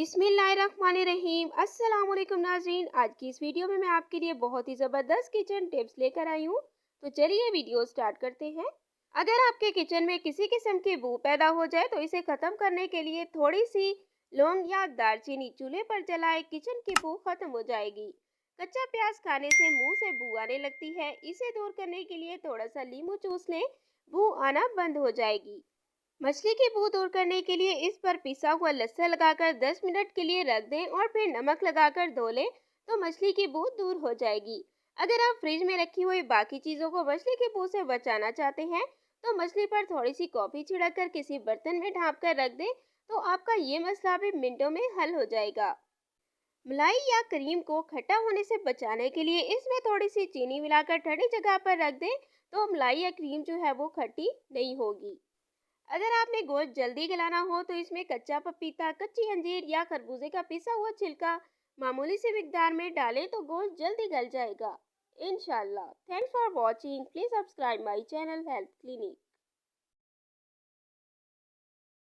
बिस्मिल्लाहिर्रहमानिर्रहीम। अस्सलाम वालेकुम नाज़रीन, आज की इस वीडियो में मैं आपके लिए बहुत ही ज़बरदस्त किचन टिप्स लेकर आई हूँ। तो चलिए वीडियो स्टार्ट करते हैं। अगर आपके किचन में किसी किस्म की बू पैदा हो जाए तो इसे ख़त्म करने के लिए थोड़ी सी लौंग या दालचीनी चूल्हे पर जलाए, किचन की बू ख़त्म हो जाएगी। कच्चा प्याज खाने से मुंह से बू आने लगती है, इसे दूर करने के लिए थोड़ा सा नींबू चूस लें, बू आना बंद हो जाएगी। मछली की बू दूर करने के लिए इस पर पिसा हुआ लहसुन लगाकर 10 मिनट के लिए रख दें और फिर नमक लगाकर धो लें, तो मछली की बू दूर हो जाएगी। अगर आप फ्रिज में रखी हुई बाकी चीज़ों को मछली की बू से बचाना चाहते हैं तो मछली पर थोड़ी सी कॉफ़ी छिड़क कर किसी बर्तन में ढाँप कर रख दें, तो आपका ये मसला भी मिनटों में हल हो जाएगा। मलाई या क्रीम को खट्टा होने से बचाने के लिए इसमें थोड़ी सी चीनी मिलाकर ठंडी जगह पर रख दें, तो मलाई या क्रीम जो है वो खट्टी नहीं होगी। अगर आपने गोश्त जल्दी गलाना हो तो इसमें कच्चा पपीता, कच्ची अंजीर या खरबूजे का पिसा हुआ छिलका मामूली सी मिकदार में डालें तो गोश्त जल्दी गल जाएगा इंशाल्लाह। Thanks for watching. Please subscribe my channel health clinic.